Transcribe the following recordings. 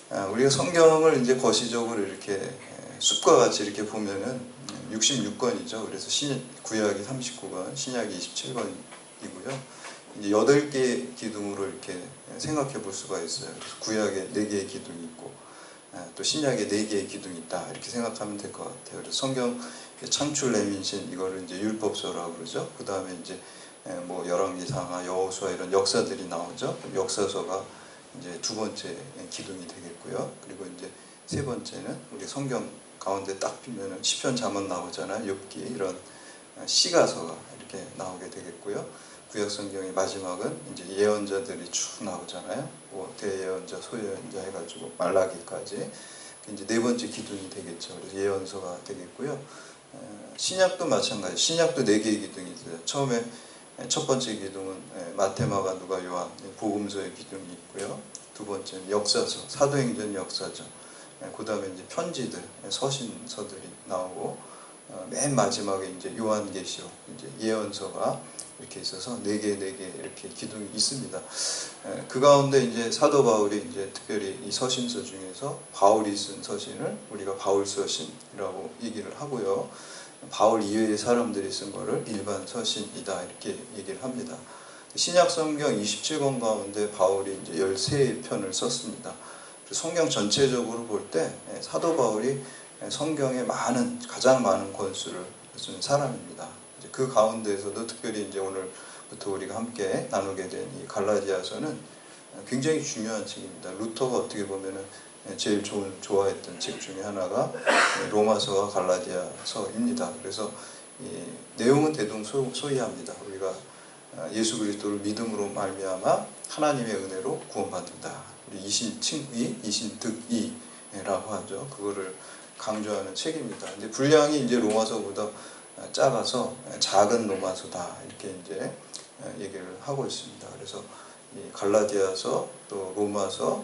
우리가 성경을 이제 거시적으로 이렇게 숲과 같이 이렇게 보면은 66권이죠. 그래서 구약이 39권, 신약이 27권이고요. 이제 8개의 기둥으로 이렇게 생각해 볼 수가 있어요. 그래서 구약에 4개의 기둥이 있고, 또 신약에 4개의 기둥이 있다. 이렇게 생각하면 될 것 같아요. 그래서 성경 창출 내민신 이거를 이제 율법서라고 그러죠. 그 다음에 이제 뭐 열왕기상하, 여호수아 이런 역사들이 나오죠. 역사서가 이제 2번째 기둥이 되겠고요. 그리고 이제 3번째는 우리 성경 가운데 딱 피면은 시편, 잠언 나오잖아요. 욥기 이런 시가서가 이렇게 나오게 되겠고요. 구약 성경의 마지막은 이제 예언자들이 쭉 나오잖아요. 뭐 대예언자, 소예언자 해가지고 말라기까지 이제 4번째 기둥이 되겠죠. 그래서 예언서가 되겠고요. 신약도 마찬가지. 신약도 4개의 기둥이 있어요. 처음에 첫 번째 기둥은 마태마가 누가 요한 복음서의 기둥이 있고요. 2번째는 역사서, 사도행전 역사죠. 그 다음에 이제 편지들, 서신서들이 나오고 맨 마지막에 이제 요한계시록, 이제 예언서가 이렇게 있어서 4개 이렇게 기둥이 있습니다. 그 가운데 이제 사도 바울이 이제 특별히 이 서신서 중에서 바울이 쓴 서신을 우리가 바울 서신이라고 얘기를 하고요. 바울 이외의 사람들이 쓴 거를 일반 서신이다 이렇게 얘기를 합니다. 신약 성경 27권 가운데 바울이 이제 13편을 썼습니다. 성경 전체적으로 볼 때 사도 바울이 성경에 가장 많은 권수를 쓴 사람입니다. 그 가운데에서도 특별히 이제 오늘부터 우리가 함께 나누게 된 이 갈라디아서는 굉장히 중요한 책입니다. 루터가 어떻게 보면은 제일 좋아했던 책 중에 하나가 로마서와 갈라디아서입니다. 그래서 이 내용은 대동소이합니다. 우리가 예수 그리스도를 믿음으로 말미암아 하나님의 은혜로 구원받는다. 우리 이신칭의, 이신득의라고 하죠. 그거를 강조하는 책입니다. 근데 분량이 이제 로마서보다 작아서 작은 로마서다 이렇게 이제 얘기를 하고 있습니다. 그래서 이 갈라디아서, 또 로마서,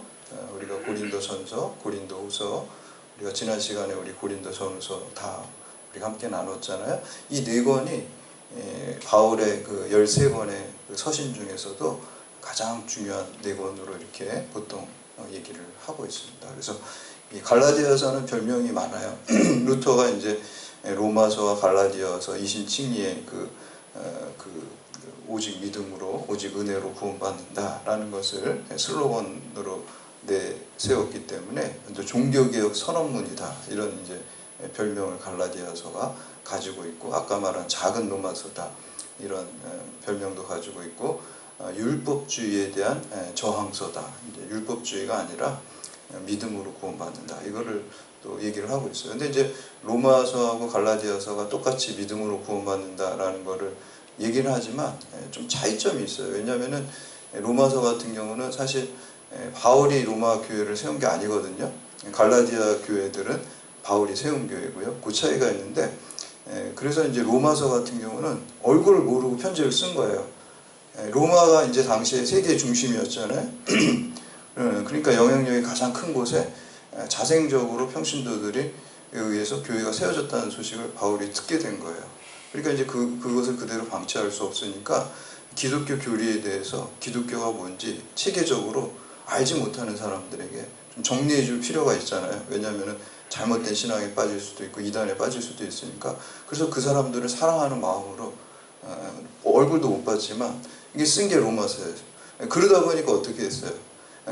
우리가 고린도전서, 고린도후서, 우리가 지난 시간에 우리 고린도전서 다 우리가 함께 나눴잖아요. 이 4권이 바울의 그 13권의 그 서신 중에서도 가장 중요한 4권으로 이렇게 보통 얘기를 하고 있습니다. 그래서 이 갈라디아서는 별명이 많아요. 루터가 이제 로마서와 갈라디아서 이신칭의의 오직 믿음으로, 오직 은혜로 구원받는다라는 것을 슬로건으로 내세웠기 때문에 종교개혁 선언문이다 이런 이제 별명을 갈라디아서가 가지고 있고, 아까 말한 작은 로마서다 이런 별명도 가지고 있고, 율법주의에 대한 저항서다. 이제 율법주의가 아니라 믿음으로 구원받는다. 이거를 또 얘기를 하고 있어요. 근데 이제 로마서하고 갈라디아서가 똑같이 믿음으로 구원받는다라는 거를 얘기를 하지만 좀 차이점이 있어요. 왜냐하면은 로마서 같은 경우는 사실 바울이 로마 교회를 세운 게 아니거든요. 갈라디아 교회들은 바울이 세운 교회고요. 그 차이가 있는데, 그래서 이제 로마서 같은 경우는 얼굴을 모르고 편지를 쓴 거예요. 로마가 이제 당시에 세계 중심이었잖아요. 그러니까 영향력이 가장 큰 곳에 자생적으로 평신도들이 의해서 교회가 세워졌다는 소식을 바울이 듣게 된 거예요. 그러니까 이제 그것을 그대로 방치할 수 없으니까 기독교 교리에 대해서 기독교가 뭔지 체계적으로 알지 못하는 사람들에게 좀 정리해 줄 필요가 있잖아요. 왜냐하면 잘못된 신앙에 빠질 수도 있고 이단에 빠질 수도 있으니까. 그래서 그 사람들을 사랑하는 마음으로 얼굴도 못 봤지만 이게 쓴 게 로마서예요. 그러다 보니까 어떻게 했어요?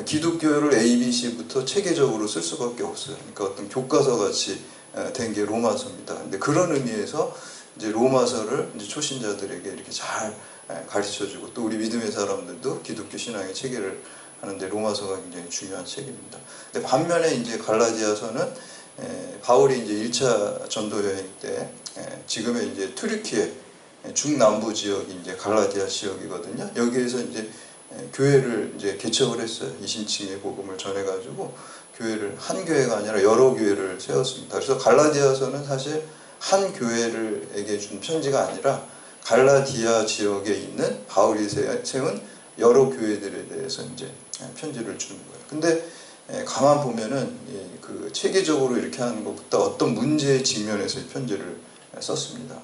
기독교를 ABC부터 체계적으로 쓸 수밖에 없어요. 그러니까 어떤 교과서 같이 된 게 로마서입니다. 근데 그런 의미에서 이제 로마서를 이제 초신자들에게 이렇게 잘 가르쳐주고, 또 우리 믿음의 사람들도 기독교 신앙의 체계를 하는데 로마서가 굉장히 중요한 책입니다. 근데 반면에 이제 갈라디아서는 바울이 이제 1차 전도 여행 때 지금의 이제 튀르키예 중남부 지역이 이제 갈라디아 지역이거든요. 여기에서 이제 교회를 이제 개척을 했어요. 이신칭의 복음을 전해가지고 교회를, 한 교회가 아니라 여러 교회를 세웠습니다. 그래서 갈라디아서는 사실 한 교회에게 준 편지가 아니라 갈라디아 지역에 있는 바울이 세운 여러 교회들에 대해서 이제 편지를 주는 거예요. 근데 가만 보면은 그 체계적으로 이렇게 하는 것보다 어떤 문제에 직면해서 이 편지를 썼습니다.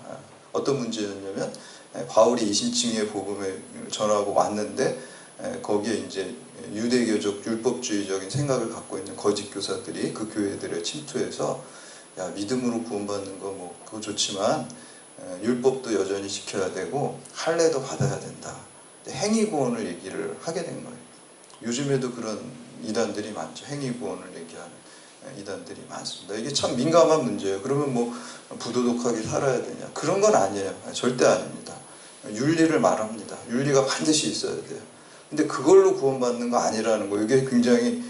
어떤 문제였냐면 바울이 이신칭의 복음을 전하고 왔는데 거기에 이제 유대교적 율법주의적인 생각을 갖고 있는 거짓 교사들이 그 교회들에 침투해서 야, 믿음으로 구원받는 거 뭐 그거 좋지만 율법도 여전히 지켜야 되고 할례도 받아야 된다. 행위 구원을 얘기를 하게 된 거예요. 요즘에도 그런 이단들이 많죠. 행위 구원을 얘기하는 이단들이 많습니다. 이게 참 민감한 문제예요. 그러면 뭐 부도덕하게 살아야 되냐? 그런 건 아니에요. 절대 아닙니다. 윤리를 말합니다. 윤리가 반드시 있어야 돼요. 근데 그걸로 구원받는 거 아니라는 거, 이게 굉장히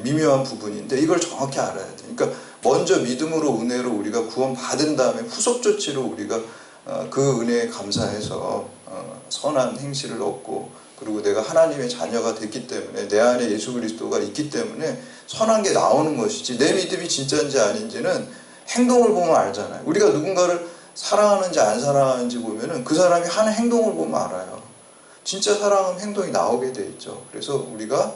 미묘한 부분인데 이걸 정확히 알아야 돼요. 그러니까 먼저 믿음으로 은혜로 우리가 구원받은 다음에 후속 조치로 우리가 그 은혜에 감사해서 선한 행실을 얻고, 그리고 내가 하나님의 자녀가 됐기 때문에 내 안에 예수 그리스도가 있기 때문에 선한 게 나오는 것이지, 내 믿음이 진짜인지 아닌지는 행동을 보면 알잖아요. 우리가 누군가를 사랑하는지 안 사랑하는지 보면은 그 사람이 하는 행동을 보면 알아요. 진짜 사랑은 행동이 나오게 돼 있죠. 그래서 우리가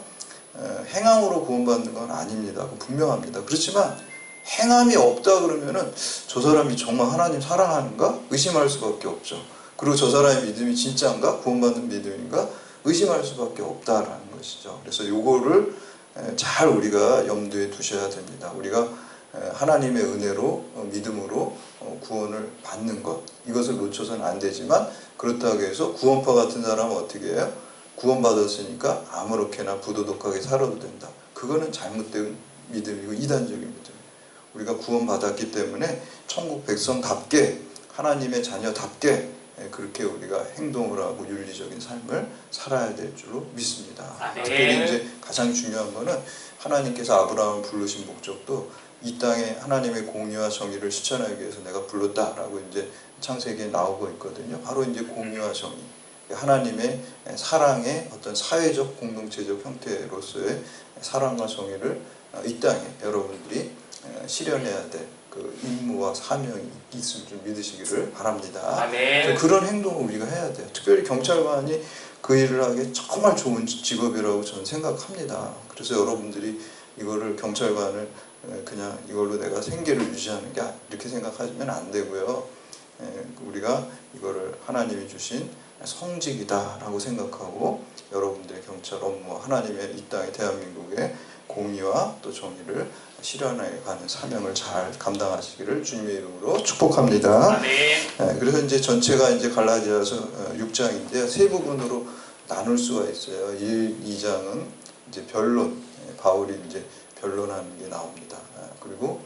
행함으로 구원받는 건 아닙니다. 분명합니다. 그렇지만 행함이 없다 그러면은 저 사람이 정말 하나님 사랑하는가? 의심할 수밖에 없죠. 그리고 저 사람의 믿음이 진짜인가? 구원받는 믿음인가? 의심할 수밖에 없다라는 것이죠. 그래서 요거를 잘 우리가 염두에 두셔야 됩니다. 우리가 하나님의 은혜로 믿음으로 구원을 받는 것, 이것을 놓쳐서는 안 되지만, 그렇다고 해서 구원파 같은 사람은 어떻게 해요? 구원받았으니까 아무렇게나 부도덕하게 살아도 된다. 그거는 잘못된 믿음이고 이단적인 믿음. 우리가 구원받았기 때문에 천국 백성답게, 하나님의 자녀답게 그렇게 우리가 행동을 하고 윤리적인 삶을 살아야 될 줄로 믿습니다. 특별히 이제 가장 중요한 거는 하나님께서 아브라함을 부르신 목적도 이 땅에 하나님의 공의와 정의를 실천하기 위해서 내가 불렀다라고 이제 창세기에 나오고 있거든요. 바로 이제 공의와 정의, 하나님의 사랑의 어떤 사회적 공동체적 형태로서의 사랑과 정의를 이 땅에 여러분들이 실현해야 될 그 임무와 사명이 있을 줄 믿으시기를 바랍니다. 아멘. 그런 행동을 우리가 해야 돼요. 특별히 경찰관이 그 일을 하기 정말 좋은 직업이라고 저는 생각합니다. 그래서 여러분들이 이거를 경찰관을 그냥 이걸로 내가 생계를 유지하는 게 이렇게 생각하시면 안 되고요. 우리가 이거를 하나님이 주신 성직이다라고 생각하고 여러분들의 경찰 업무, 하나님의 이 땅의 대한민국의 공의와 또 정의를 실현해 가는 사명을 잘 감당하시기를 주님의 이름으로 축복합니다. 그래서 이제 전체가 이제 갈라디아서 6장인데요. 세 부분으로 나눌 수가 있어요. 1, 2장은 이제 변론, 바울이 이제 변론하는 게 나옵니다. 그리고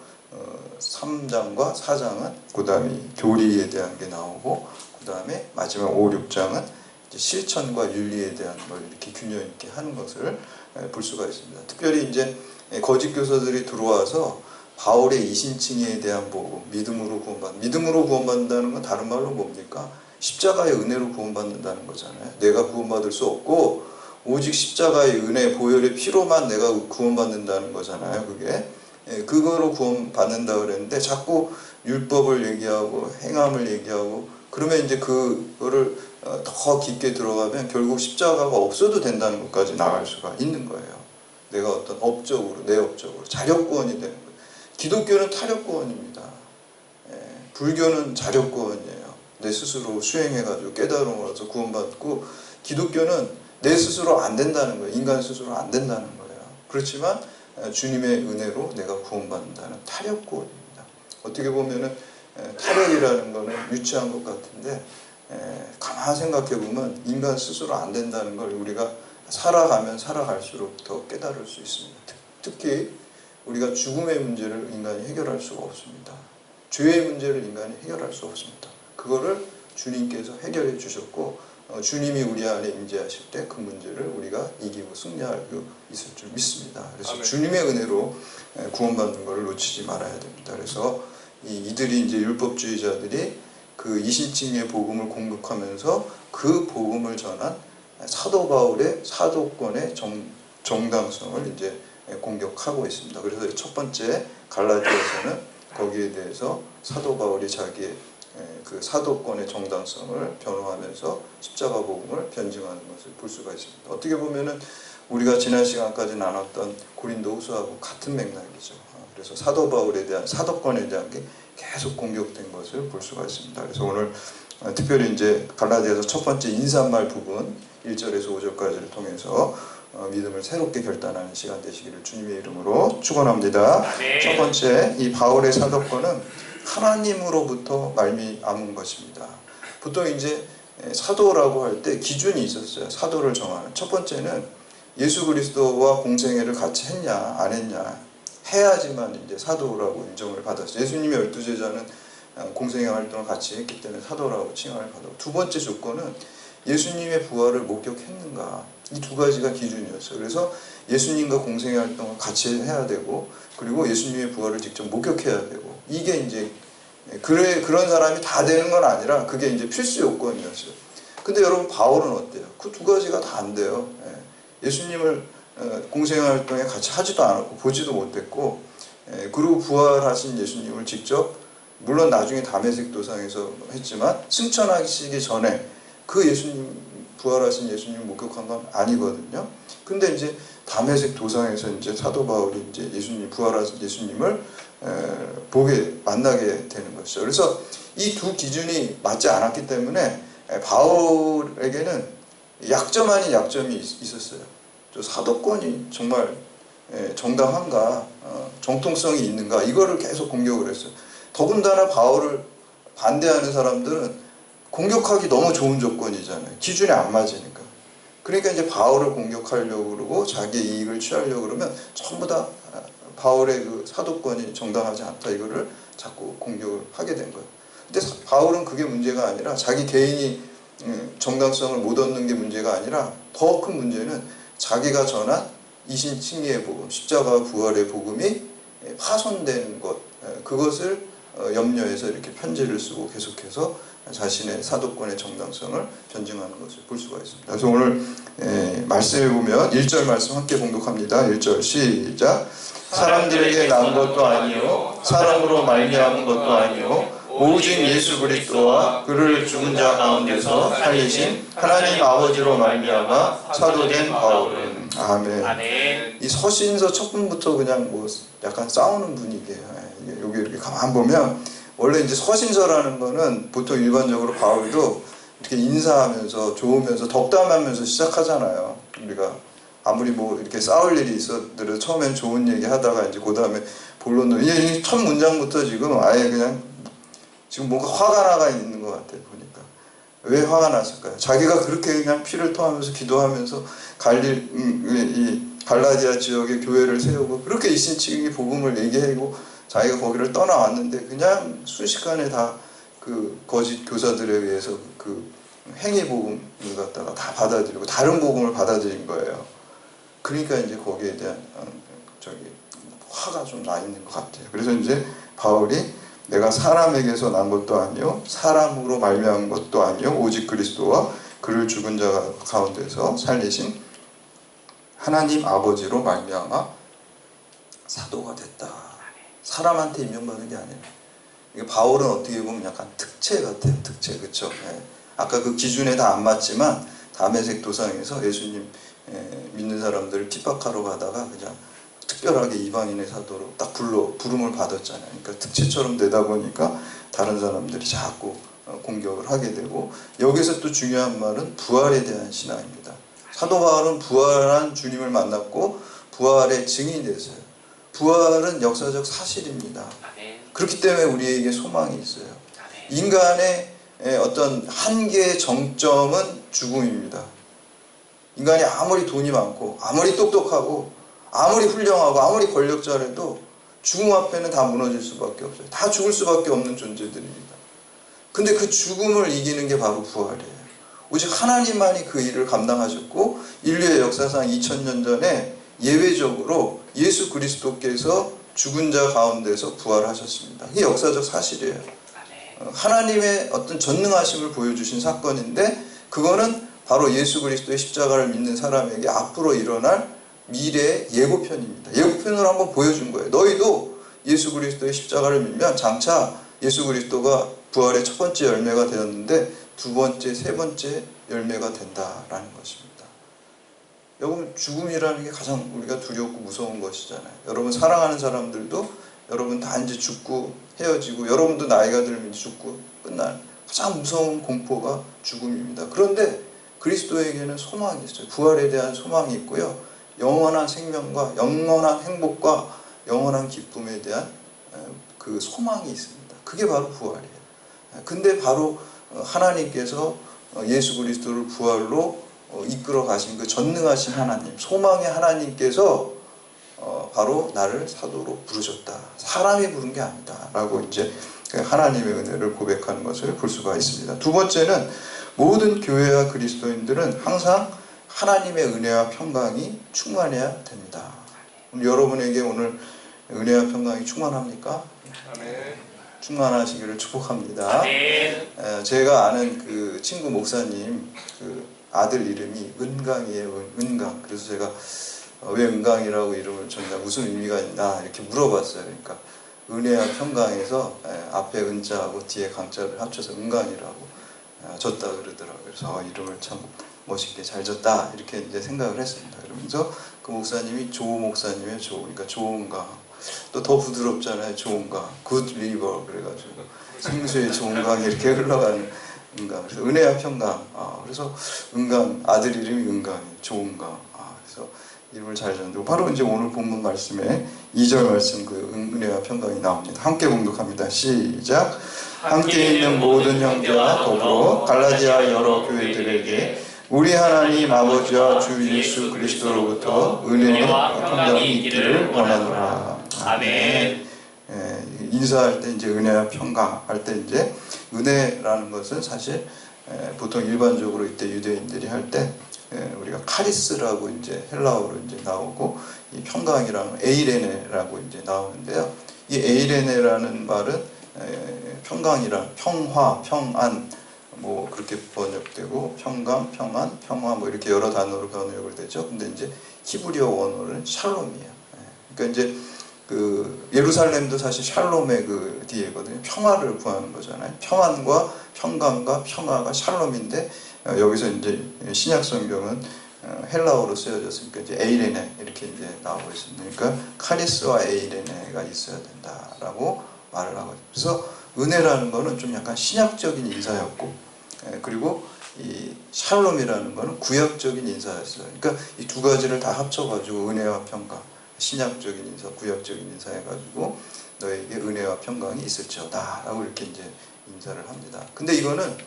3장과 4장은 그 다음에 교리에 대한 게 나오고, 그 다음에 마지막 5, 6장은 이제 실천과 윤리에 대한 걸 이렇게 균형 있게 하는 것을 볼 수가 있습니다. 특별히 이제 거짓 교사들이 들어와서 바울의 이신칭에 대한 복음, 믿음으로 구원받는다는 건 다른 말로 뭡니까? 십자가의 은혜로 구원받는다는 거잖아요. 내가 구원받을 수 없고 오직 십자가의 은혜, 보혈의 피로만 내가 구원받는다는 거잖아요. 그게 그거로 구원받는다 그랬는데 자꾸 율법을 얘기하고 행함을 얘기하고, 그러면 이제 그거를 더 깊게 들어가면 결국 십자가가 없어도 된다는 것까지 나갈 수가 있는 거예요. 내가 어떤 업적으로, 내 업적으로 자력구원이 되는 거예요. 기독교는 타력구원입니다. 불교는 자력구원이에요. 내 스스로 수행해가지고 깨달음을 얻어서 구원받고, 기독교는 내 스스로 안 된다는 거예요. 인간 스스로 안 된다는 거예요. 그렇지만 주님의 은혜로 내가 구원받는다는 타력구원입니다. 어떻게 보면은 타력이라는 거는 유치한 것 같은데, 가만히 생각해 보면 인간 스스로 안 된다는 걸 우리가 살아가면 살아갈수록 더 깨달을 수 있습니다. 특히 우리가 죽음의 문제를 인간이 해결할 수가 없습니다. 죄의 문제를 인간이 해결할 수 없습니다. 그거를 주님께서 해결해 주셨고, 주님이 우리 안에 임재하실 때 그 문제를 우리가 이기고 승리하고 있을 줄 믿습니다. 그래서 아멘. 주님의 은혜로 구원받는 것을 놓치지 말아야 됩니다. 그래서 이들이 이제 율법주의자들이 그 이신칭의 복음을 공격하면서 그 복음을 전한 사도 바울의 사도권의 정당성을 이제 공격하고 있습니다. 그래서 첫 번째 갈라디아서는 거기에 대해서 사도 바울이 자기의 그 사도권의 정당성을 변호하면서 십자가 복음을 변증하는 것을 볼 수가 있습니다. 어떻게 보면은 우리가 지난 시간까지 나눴던 고린도후서하고 같은 맥락이죠. 그래서 사도 바울에 대한 사도권에 대한 게 계속 공격된 것을 볼 수가 있습니다. 그래서 오늘 특별히 이제 갈라디아서 첫 번째 인사말 부분 1절에서 5절까지를 통해서 믿음을 새롭게 결단하는 시간 되시기를 주님의 이름으로 축원합니다. 첫 번째, 이 바울의 사도권은 하나님으로부터 말미암은 것입니다. 보통 이제 사도라고 할 때 기준이 있었어요. 사도를 정하는. 첫 번째는 예수 그리스도와 공생애를 같이 했냐 안 했냐 해야지만 이제 사도라고 인정을 받았어요. 예수님의 12제자는 공생애 활동을 같이 했기 때문에 사도라고 칭함을 받았고, 두 번째 조건은 예수님의 부활을 목격했는가, 이 두 가지가 기준이었어요. 그래서 예수님과 공생애 활동을 같이 해야 되고, 그리고 예수님의 부활을 직접 목격해야 되고, 이게 이제 그런 사람이 다 되는 건 아니라 그게 이제 필수 요건이었어요. 근데 여러분 바울은 어때요? 그 두 가지가 다 안 돼요. 예수님을 공생애 활동에 같이 하지도 않았고 보지도 못했고, 그리고 부활하신 예수님을 직접, 물론 나중에 다메섹 도상에서 했지만 승천하시기 전에 그 예수님, 부활하신 예수님 목격한 건 아니거든요. 근데 이제 다메섹 도상에서 이제 사도 바울이 이제 예수님, 부활하신 예수님을 만나게 되는 것이죠. 그래서 이 두 기준이 맞지 않았기 때문에 바울에게는 약점 아닌 약점이 있었어요. 저 사도권이 정말 정당한가, 정통성이 있는가, 이거를 계속 공격을 했어요. 더군다나 바울을 반대하는 사람들은 공격하기 너무 좋은 조건이잖아요. 기준에 안 맞으니까. 그러니까 이제 바울을 공격하려고 그러고 자기의 이익을 취하려고 그러면 전부 다 바울의 그 사도권이 정당하지 않다, 이거를 자꾸 공격을 하게 된 거예요. 근데 바울은 그게 문제가 아니라, 자기 개인이 정당성을 못 얻는 게 문제가 아니라, 더 큰 문제는 자기가 전한 이신칭의의 복음, 십자가 부활의 복음이 파손된 것, 그것을 염려해서 이렇게 편지를 쓰고 계속해서 자신의 사도권의 정당성을 변증하는 것을 볼 수가 있습니다. 그래서 오늘 말씀해 보면 1절 말씀 함께 봉독합니다. 1절 시작. 사람들에게 난 것도 아니요 사람으로 말미암은 것도 아니요 오직 예수 그리스도와 그를 죽은 자 가운데서 살리신 하나님 아버지로 말미암아 사도된 바울은. 아멘. 이 서신서 첫 분부터 그냥 뭐 약간 싸우는 분위기예요. 여기 이렇게 가만 보면 원래 이제 서신서라는 거는 보통 일반적으로 바울도 이렇게 인사하면서 좋으면서 덕담하면서 시작하잖아요. 우리가 아무리 뭐 이렇게 싸울 일이 있어도 처음엔 좋은 얘기 하다가 이제 그 다음에 본론도 이 첫 문장부터 지금 아예 그냥 지금 뭔가 화가 나가 있는 것 같아요. 보니까 왜 화가 났을까요? 자기가 그렇게 그냥 피를 토하면서 기도하면서 이 갈라디아 지역의 교회를 세우고 그렇게 이신칭의 복음을 얘기하고 자기가 거기를 떠나왔는데 그냥 순식간에 다 그 거짓 교사들에 의해서 그 행위 복음을 갖다가 다 받아들이고 다른 복음을 받아들인 거예요. 그러니까 이제 거기에 대한 화가 좀 나 있는 것 같아요. 그래서 이제 바울이 내가 사람에게서 난 것도 아니요 사람으로 말미암은 것도 아니요 오직 그리스도와 그를 죽은 자 가운데서 살리신 하나님 아버지로 말미암아 사도가 됐다. 사람한테 임명받은 게 아니에요. 바울은 어떻게 보면 약간 특채 같아요. 특채, 그렇죠? 아까 그 기준에 다 안 맞지만 다메섹 도상에서 예수님 믿는 사람들을 핍박하러 가다가 그냥 특별하게 이방인의 사도로 딱 부름을 받았잖아요. 그러니까 특채처럼 되다 보니까 다른 사람들이 자꾸 공격을 하게 되고, 여기서 또 중요한 말은 부활에 대한 신앙입니다. 사도 바울은 부활한 주님을 만났고 부활의 증인이 됐어요. 부활은 역사적 사실입니다. 그렇기 때문에 우리에게 소망이 있어요. 인간의 어떤 한계의 정점은 죽음입니다. 인간이 아무리 돈이 많고 아무리 똑똑하고 아무리 훌륭하고 아무리 권력자라도 죽음 앞에는 다 무너질 수밖에 없어요. 다 죽을 수밖에 없는 존재들입니다. 근데 그 죽음을 이기는 게 바로 부활이에요. 오직 하나님만이 그 일을 감당하셨고 인류의 역사상 2000년 전에 예외적으로 예수 그리스도께서 죽은 자 가운데서 부활하셨습니다. 이게 역사적 사실이에요. 하나님의 어떤 전능하심을 보여주신 사건인데, 그거는 바로 예수 그리스도의 십자가를 믿는 사람에게 앞으로 일어날 미래의 예고편입니다. 예고편으로 한번 보여준 거예요. 너희도 예수 그리스도의 십자가를 믿으면 장차 예수 그리스도가 부활의 첫 번째 열매가 되었는데 두 번째, 세 번째 열매가 된다라는 것입니다. 여러분, 죽음이라는 게 가장 우리가 두렵고 무서운 것이잖아요. 여러분 사랑하는 사람들도 여러분 다 이제 죽고 헤어지고, 여러분도 나이가 들면 죽고 끝날, 가장 무서운 공포가 죽음입니다. 그런데 그리스도에게는 소망이 있어요. 부활에 대한 소망이 있고요. 영원한 생명과 영원한 행복과 영원한 기쁨에 대한 그 소망이 있습니다. 그게 바로 부활이에요. 근데 바로 하나님께서 예수 그리스도를 부활로 이끌어 가신 그 전능하신 하나님, 소망의 하나님께서 바로 나를 사도로 부르셨다. 사람이 부른 게 아니다. 라고 이제 하나님의 은혜를 고백하는 것을 볼 수가 있습니다. 두 번째는 모든 교회와 그리스도인들은 항상 하나님의 은혜와 평강이 충만해야 됩니다. 여러분에게 오늘 은혜와 평강이 충만합니까? 아멘. 충만하시기를 축복합니다. 제가 아는 그 친구 목사님 그 아들 이름이 은강이에요. 은강. 그래서 제가 왜 은강이라고 이름을 줬냐, 무슨 의미가 있나 이렇게 물어봤어요. 그러니까 은혜와 평강에서 앞에 은자하고 뒤에 강자를 합쳐서 은강이라고 줬다 그러더라고요. 그래서 이름을 참 멋있게 잘 줬다 이렇게 이제 생각을 했습니다. 그러면서 그 목사님이 조 목사님의 조, 그러니까 좋은 강, 또 더 부드럽잖아요. 좋은 강, 굿 리버 그래가지고 생수의 좋은 강이 이렇게 흘러가는 은강. 그래서 은혜와 평강. 그래서 은강, 아들 이름이 은강이 좋은 강. 그래서 이름을 잘 줬는데 바로 이제 오늘 본문 말씀에 2절 말씀 그 은혜와 평강이 나옵니다. 함께 봉독합니다. 시작. 함께 있는 모든 형제와 더불어 갈라디아 여러 교회들에게 우리 하나님 아버지와 주 예수 그리스도로부터 은혜와 평강이 있기를 원하노라. 아멘. 인사할 때 이제 은혜와 평강 할 때 이제 은혜라는 것은 사실 보통 일반적으로 이때 유대인들이 할 때 우리가 카리스라고 이제 헬라어로 이제 나오고 이 평강이라는 에이레네라고 이제 나오는데요. 이 에이레네라는 말은 평강이란 평화, 평안 뭐 그렇게 번역되고 평강, 평안, 평화 뭐 이렇게 여러 단어로 번역을 되죠. 근데 이제 히브리어 원어는 샬롬이에요. 그러니까 이제 그 예루살렘도 사실 샬롬의 그 뒤에거든요. 평화를 구하는 거잖아요. 평안과 평강과 평화가 샬롬인데 여기서 이제 신약 성경은 헬라어로 쓰여졌으니까 이제 에이레네 이렇게 이제 나오고 있습니다. 그러니까 카리스와 에이레네가 있어야 된다라고 말을 하거든요. 그래서 은혜라는 거는 좀 약간 신약적인 인사였고, 그리고 이 샬롬이라는 거는 구약적인 인사였어요. 그러니까 이 두 가지를 다 합쳐가지고 은혜와 평강, 신약적인 인사, 구약적인 인사 해가지고 너에게 은혜와 평강이 있을지어다라고 이렇게 이제 인사를 합니다. 근데 이거는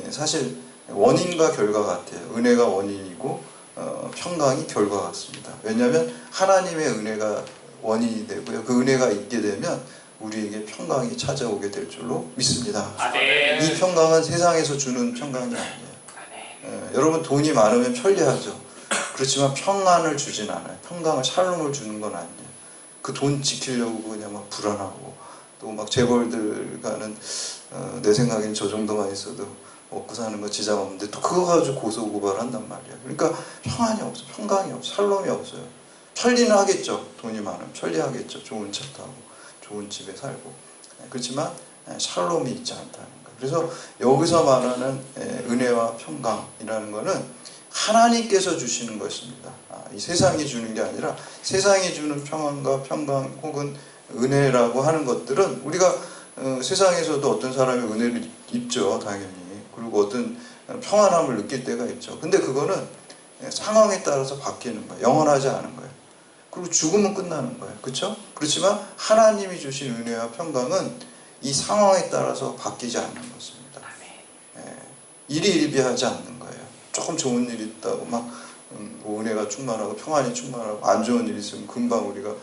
사실 원인과 결과 같아요. 은혜가 원인이고 평강이 결과 같습니다. 왜냐하면 하나님의 은혜가 원인이 되고요. 그 은혜가 있게 되면 우리에게 평강이 찾아오게 될 줄로 믿습니다. 이 평강은 세상에서 주는 평강이 아니에요. 여러분 돈이 많으면 편리하죠. 그렇지만 평안을 주진 않아요. 평강을 샬롬을 주는 건 아니에요. 그 돈 지키려고 그냥 막 불안하고 또 막 재벌들과는 내 생각엔 저 정도만 있어도 먹고 사는 거 지장 없는데 또 그거 가지고 고소고발한단 말이에요. 그러니까 평안이 없어요. 평강이 없어요. 샬롬이 없어요. 편리는 하겠죠. 돈이 많으면 편리하겠죠. 좋은 차 타고 좋은 집에 살고. 그렇지만 샬롬이 있지 않다는 거예요. 그래서 여기서 말하는 은혜와 평강이라는 거는 하나님께서 주시는 것입니다. 이 세상이 주는 게 아니라 세상이 주는 평안과 평강 혹은 은혜라고 하는 것들은 우리가 세상에서도 어떤 사람이 은혜를 입죠. 당연히. 그리고 어떤 평안함을 느낄 때가 있죠. 근데 그거는 상황에 따라서 바뀌는 거예요. 영원하지 않은 거예요. 그리고 죽으면 끝나는 거예요. 그렇죠? 그렇지만 하나님이 주신 은혜와 평강은 이 상황에 따라서 바뀌지 않는 것입니다. 일희일비하지 않는 거예요. 조금 좋은 일이 있다고 막 은혜가 충만하고 평안이 충만하고 안 좋은 일이 있으면 금방 우리가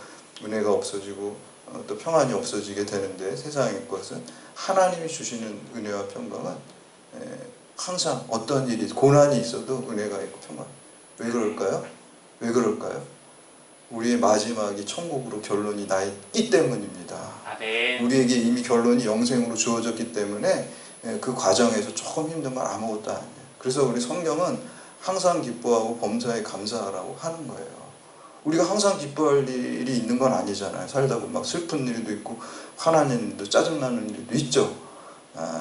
은혜가 없어지고 또 평안이 없어지게 되는데 세상의 것은 하나님이 주시는 은혜와 평강은 항상 어떤 일이 고난이 있어도 은혜가 있고 평안. 왜 그럴까요? 왜 그럴까요? 우리의 마지막이 천국으로 결론이 나 있기 때문입니다. 우리에게 이미 결론이 영생으로 주어졌기 때문에 그 과정에서 조금 힘든 건 아무것도 아니에요. 그래서 우리 성경은 항상 기뻐하고 범사에 감사하라고 하는 거예요. 우리가 항상 기뻐할 일이 있는 건 아니잖아요. 살다 보면 막 슬픈 일도 있고 화나는 일도 짜증나는 일도 있죠.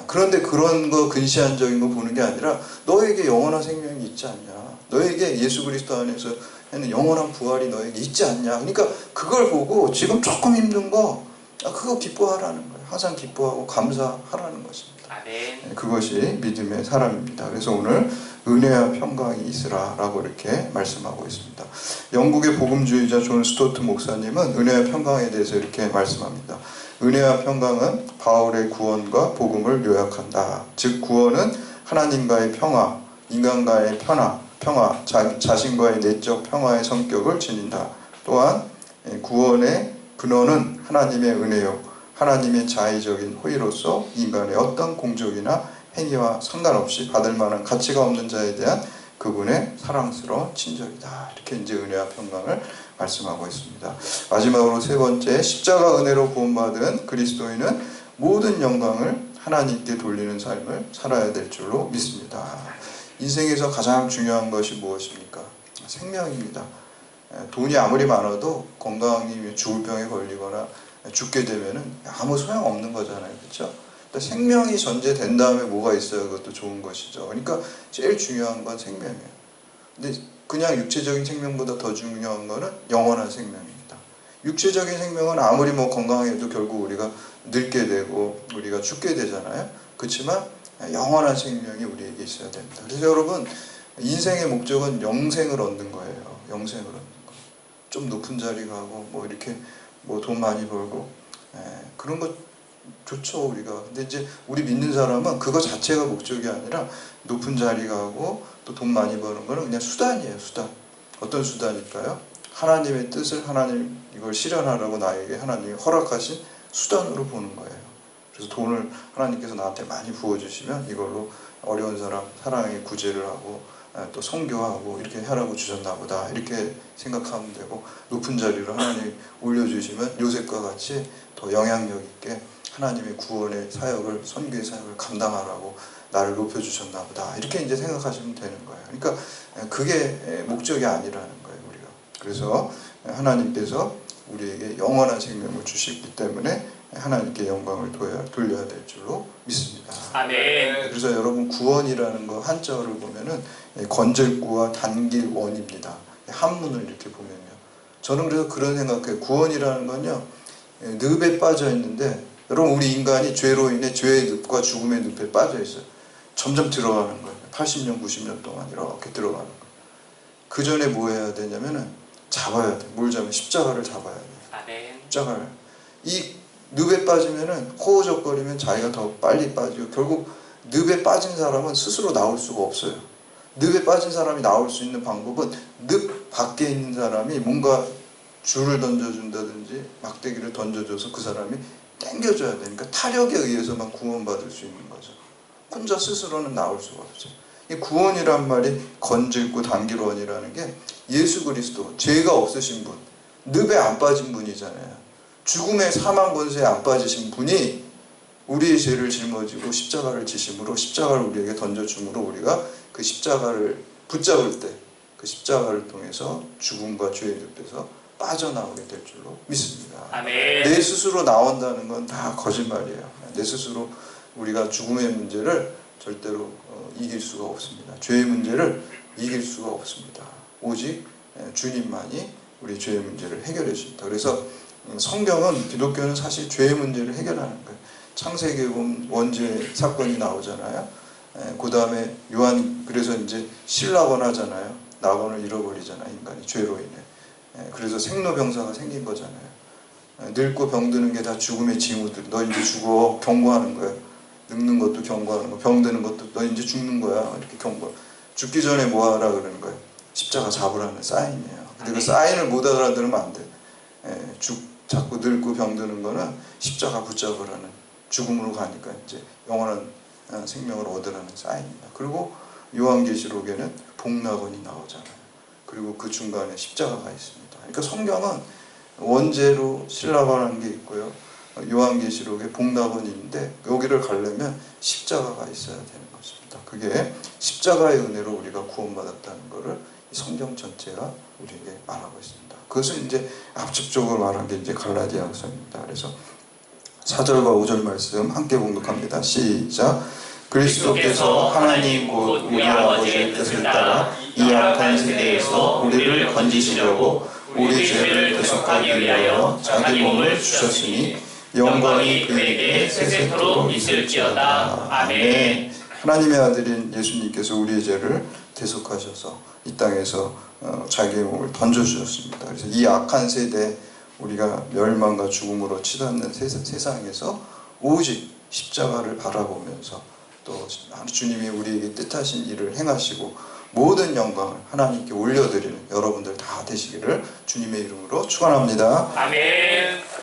그런데 그런 거 근시안적인 거 보는 게 아니라 너에게 영원한 생명이 있지 않냐. 너에게 예수 그리스도 안에서 하는 영원한 부활이 너에게 있지 않냐. 그러니까 그걸 보고 지금 조금 힘든 거 그거 기뻐하라는 거예요. 항상 기뻐하고 감사하라는 것입니다. 아멘. 그것이 믿음의 사람입니다. 그래서 오늘 은혜와 평강이 있으라라고 이렇게 말씀하고 있습니다. 영국의 복음주의자 존 스토트 목사님은 은혜와 평강에 대해서 이렇게 말씀합니다. 은혜와 평강은 바울의 구원과 복음을 요약한다. 즉 구원은 하나님과의 평화, 인간과의 평화, 자신과의 내적 평화의 성격을 지닌다. 또한 구원의 근원은 하나님의 은혜요, 하나님의 자의적인 호의로서 인간의 어떤 공적이나 행위와 상관없이 받을 만한 가치가 없는 자에 대한 그분의 사랑스러운 친절이다. 이렇게 이제 은혜와 평강을 말씀하고 있습니다. 마지막으로 세 번째, 십자가 은혜로 구원받은 그리스도인은 모든 영광을 하나님께 돌리는 삶을 살아야 될 줄로 믿습니다. 인생에서 가장 중요한 것이 무엇입니까? 생명입니다. 돈이 아무리 많아도 건강이 죽을 병에 걸리거나 죽게 되면은 아무 소용 없는 거잖아요. 그렇죠? 생명이 전제된 다음에 뭐가 있어야 그것도 좋은 것이죠. 그러니까 제일 중요한 건 생명이에요. 근데 그냥 육체적인 생명보다 더 중요한 거는 영원한 생명입니다. 육체적인 생명은 아무리 건강해도 결국 우리가 늙게 되고 우리가 죽게 되잖아요. 그렇지만 영원한 생명이 우리에게 있어야 됩니다. 그래서 여러분, 인생의 목적은 영생을 얻는 거예요. 영생을 얻는 거. 좀 높은 자리 가고 이렇게 돈 많이 벌고 그런 거 좋죠, 우리가. 근데 이제 우리 믿는 사람은 그거 자체가 목적이 아니라 높은 자리 가고 또 돈 많이 버는 거는 그냥 수단이에요, 수단. 어떤 수단일까요? 하나님의 뜻을 하나님 이걸 실현하라고 나에게 하나님이 허락하신 수단으로 보는 거예요. 그래서 돈을 하나님께서 나한테 많이 부어주시면 이걸로 어려운 사람 사랑의 구제를 하고 또 선교하고 이렇게 하라고 주셨나 보다, 이렇게 생각하면 되고, 높은 자리로 하나님이 올려주시면 요셉과 같이 더 영향력 있게 하나님의 구원의 사역을, 선교의 사역을 감당하라고 나를 높여주셨나 보다, 이렇게 이제 생각하시면 되는 거예요. 그러니까 그게 목적이 아니라는 거예요, 우리가. 그래서 하나님께서 우리에게 영원한 생명을 주시기 때문에 하나님께 영광을 돌려야 될 줄로 믿습니다. 아멘. 그래서 여러분, 구원이라는 거 한자어를 보면은 건질구와 단길원입니다. 한문을 이렇게 보면요. 저는 그래서 그런 생각해요. 구원이라는 건요, 늪에 빠져 있는데, 여러분, 우리 인간이 죄로 인해 죄의 늪과 죽음의 늪에 빠져 있어요. 점점 들어가는 거예요. 80년, 90년 동안 이렇게 들어가는 거예요. 그 전에 뭐 해야 되냐면은 잡아야 돼. 뭘 잡으면 십자가를 잡아야 돼. 아멘. 십자가를. 이 늪에 빠지면은 허우적거리면 자기가 더 빨리 빠지고, 결국 늪에 빠진 사람은 스스로 나올 수가 없어요. 늪에 빠진 사람이 나올 수 있는 방법은 늪 밖에 있는 사람이 뭔가 줄을 던져준다든지 막대기를 던져줘서 그 사람이 당겨줘야 되니까 타력에 의해서만 구원받을 수 있는 거죠. 혼자 스스로는 나올 수가 없어요. 이 구원이란 말이 건질구 단길원이라는 게 예수 그리스도, 죄가 없으신 분, 늪에 안 빠진 분이잖아요. 죽음의 사망 권세에 안 빠지신 분이 우리의 죄를 짊어지고 십자가를 지심으로, 십자가를 우리에게 던져줌으로 우리가 그 십자가를 붙잡을 때 그 십자가를 통해서 죽음과 죄의 늪에서 빠져나오게 될 줄로 믿습니다. 아멘. 내 스스로 나온다는 건 다 거짓말이에요. 내 스스로 우리가 죽음의 문제를 절대로 이길 수가 없습니다. 죄의 문제를 이길 수가 없습니다. 오직 주님만이 우리 죄의 문제를 해결해 주십니다. 그래서 성경은, 기독교는 사실 죄의 문제를 해결하는 거예요. 창세기에 보면 원죄 사건이 나오잖아요. 그 다음에 요한, 그래서 이제 신라곤 하잖아요. 낙원을 잃어버리잖아요, 인간이 죄로 인해. 그래서 생로병사가 생긴 거잖아요. 늙고 병드는 게 다 죽음의 징후들. 너 이제 죽어, 경고하는 거예요. 늙는 것도 경고하는 거, 병드는 것도 너 이제 죽는 거야, 이렇게 경고. 죽기 전에 뭐 하라 그러는 거예요? 십자가 잡으라는 사인이에요. 근데 그 사인을 못 알아들으면 안 돼. 자꾸 늙고 병드는 거는 십자가 붙잡으라는, 죽음으로 가니까 이제 영원한 생명을 얻으라는 사인입니다. 그리고 요한계시록에는 복락원이 나오잖아요. 그리고 그 중간에 십자가가 있습니다. 그러니까 성경은 원죄로 신라곤하는 게 있고요, 요한계시록에 복락원이 있는데, 여기를 가려면 십자가가 있어야 되는 것입니다. 그게 십자가의 은혜로 우리가 구원받았다는 것을 성경 전체가 우리에게 말하고 있습니다. 그것을 이제 압축적으로 말한 게 이제 갈라디아서입니다. 그래서 4절과 5절 말씀 함께 봉독합니다. 시작. 그리스도께서 하나님 곧 우리 아버지의 뜻을 따라 이 악한 세대에서 우리를 건지시려고 우리 죄를 대속하기 위하여 자기 몸을 주셨으니, 영광이 그에게 세세토록 있을지어다. 아멘. 하나님의 아들인 예수님께서 우리의 죄를 대속하셔서 이 땅에서 자기의 몸을 던져주셨습니다. 그래서 이 악한 세대, 우리가 멸망과 죽음으로 치닫는 세상에서 오직 십자가를 바라보면서 또 주님이 우리에게 뜻하신 일을 행하시고 모든 영광을 하나님께 올려드리는 여러분들 다 되시기를 주님의 이름으로 축원합니다. 아멘.